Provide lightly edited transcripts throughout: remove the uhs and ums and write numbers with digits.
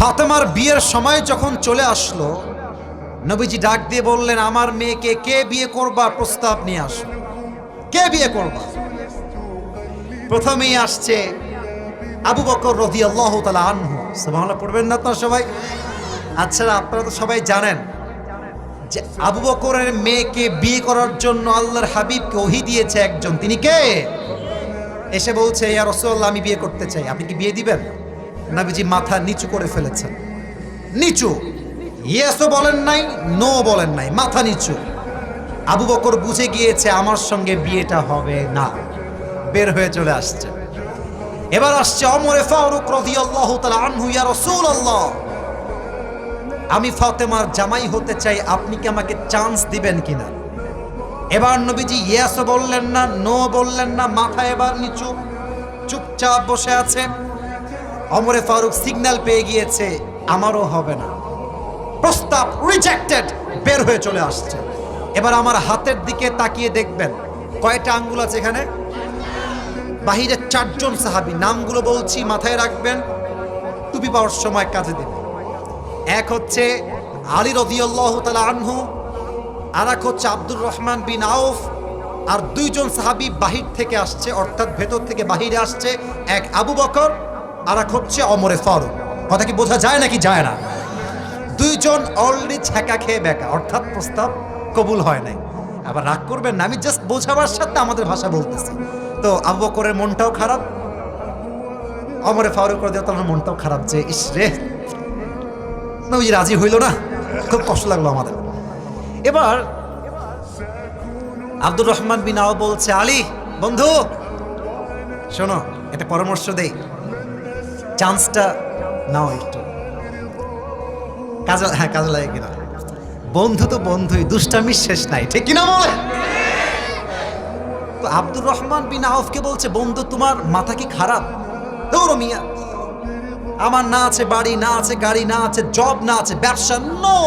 ফাতেমার বিয়ের সময় যখন চলে আসলো, নবীজি ডাক দিয়ে বললেন, আমার মেয়েকে কে বিয়ে করবা, প্রস্তাব নিয়ে আসো, কে বিয়ে করবা। প্রথমেই আসছে আবু বকর রাদিয়াল্লাহু তাআলা আনহু। সুবহানাল্লাহ পড়বেন না আপনারা সবাই? আচ্ছা, আপনারা তো সবাই জানেন যে আবু বকরের মেয়েকে বিয়ে করার জন্য আল্লাহর হাবিবকে ওহী দিয়েছে একজন। তিনি কে? এসে বলছে, ইয়া রাসূলুল্লাহ, আমি বিয়ে করতে চাই, আপনি কি বিয়ে দিবেন? নবীজি মাথা নিচু করে ফেলেছেন, নিচু, ইয়েসও বলেন নাই, নো বলেন নাই, মাথা নিচু। আবু বকর বুঝে গিয়েছে আমার সঙ্গে বিয়েটা হবে না, বের হয়ে চলে আসছে। এবার আসছে ওমর ফারুক রাদিয়াল্লাহু তাআলা আনহু, ইয়া রাসূলুল্লাহ, আমি ফাতেমার জামাই হতে চাই, আপনি কি আমাকে চান্স দিবেন কিনা? এবার নবীজি ইয়েসও বললেন না, নো বললেন না, মাথা এবার নিচু, চুপচাপ বসে আছে। ওমর ফারুক সিগন্যাল পেয়ে গিয়েছে আমারও হবে না, প্রস্তাব রিজেক্টেড, বের হয়ে চলে আসছে। এবার আমার হাতের দিকে তাকিয়ে দেখবেন কয়টা আঙ্গুল আছে এখানে। বাহিরে 4 জন সাহাবী, নামগুলো বলছি, মাথায় রাখবেন, টুপি পাওয়ার সময় কাজে দেবে। এক হচ্ছে আলী রাদিয়াল্লাহু তাআলা আনহু, আর এক হচ্ছে আব্দুর রহমান বিন আউফ, আর 2 জন সাহাবী বাহির থেকে আসছে, অর্থাৎ ভেতর থেকে বাহিরে আসছে, এক আবু বকর আর এক হচ্ছে ওমর ফারুক। কথা কি বোঝা যায় নাকি যায় না? 2 জন অলরেডি ছ্যাঁকা খেয়ে বেকা, অর্থাৎ প্রস্তাব কবুল হয় নাই। আবার রাগ করবেন না, আমি জাস্ট বোঝাবার সাথে আমাদের ভাষা বলতেছি। তো আবু বকরের মনটাও খারাপ, ওমর ফারুক রাদিয়াল্লাহু তাআলার মনটাও খারাপ, যে ইস রে, নবী রাজি হইল না, খুব কষ্ট লাগলো আমাদের। এবার আব্দুর রহমান বিন আউফ বলছে, আলী বন্ধু শোনো, একটা পরামর্শ দেই, চান্সটা নাও একটু, কাজে লাগে কিনা। বন্ধু তো বন্ধুই, দুষ্টামির শেষ নাই, ঠিক কিনা বলে? তো আব্দুর রহমান বিন আউফকে বলছে, বন্ধু তোমার মাথা কি খারাপ? দৌড়ো মিয়া, আমার না আছে বাড়ি, না আছে গাড়ি, না আছে জব, না আছে ব্যবসা, নো,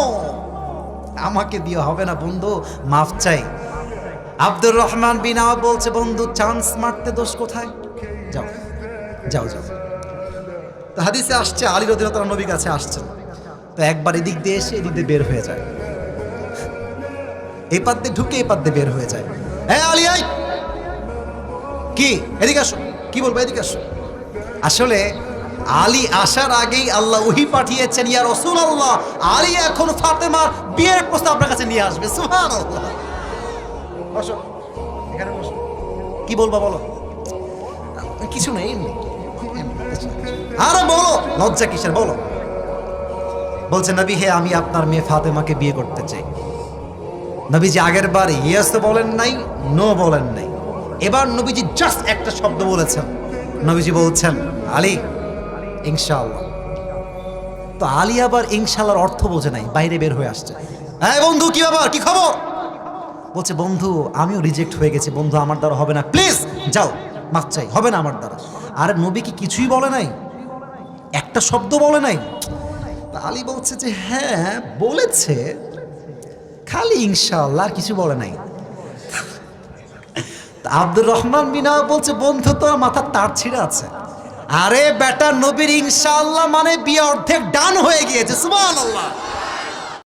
আমাকে দিয়ে হবে না বন্ধু, মাফ চাই। আব্দুর রহমান বিন আউফ বলছে, বন্ধু চান্স মারতে দোষ কোথায়, যাও যাও যাও। তো হাদিসে আসছে আলী রাদিয়াল্লাহু তাআলা নবীর কাছে আসছেন, তো একবার এদিক দিয়ে এসে এদিক দিয়ে বের হয়ে যায়, এই পাত দিয়ে ঢুকে এই পাত দিয়ে বের হয়ে যায়। হ্যাঁ আলী, আই কি, এদিকে আসো, কি বলবো, এদিকে আসো। আসলে আলী আসার আগেই আল্লাহ ওহী পাঠিয়েছেন, ইয়া রাসূলুল্লাহ, আলী এখন ফাতেমার বিয়ের প্রস্তাব আপনার কাছে নিয়ে আসবে। সুবহানাল্লাহ। বসো, এখানে বসো, কি বলবা বলো? কিছু নেই, আরে বলো, লজ্জা কিসের, বলো। বলছে, নবী হে, আমি আপনার মেয়ে ফাতেমাকে বিয়ে করতে চাই। নবীজি আগের বার ইয়েস তো বলেন নাই, নো বলেন নাই, এবার নবীজি জাস্ট একটা শব্দ বলেছেন। নবীজি বলছেন, আলী ইনশাআল্লাহ। তো আলী আবার ইনশাআল্লাহর অর্থ বোঝে নাই, বাইরে বের হয়ে আসছে। হ্যাঁ বন্ধু, কি ব্যাপার, কি খবর? বলছে, বন্ধু আমিও রিজেক্ট হয়ে গেছি, বন্ধু আমার দ্বারা হবে না, প্লিজ যাও, মাফ চাই, হবে না আমার দ্বারা। আরে নবী কি কিছুই বলে নাই, একটা শব্দ বলে নাই? আলী বলছে যে হ্যাঁ বলেছে, খালি ইনশাআল্লাহ, আর কিছু বলে নাই। আব্দুর রহমান বিন আউফ বলছে, বন্ধু তো মাথার তার ছিঁড়ে আছে। আরে বেটা, নবীর ইনশাআল্লাহ মানে বিয়ে অর্ধেক ডান হয়ে গিয়েছে। সুবহানাল্লাহ।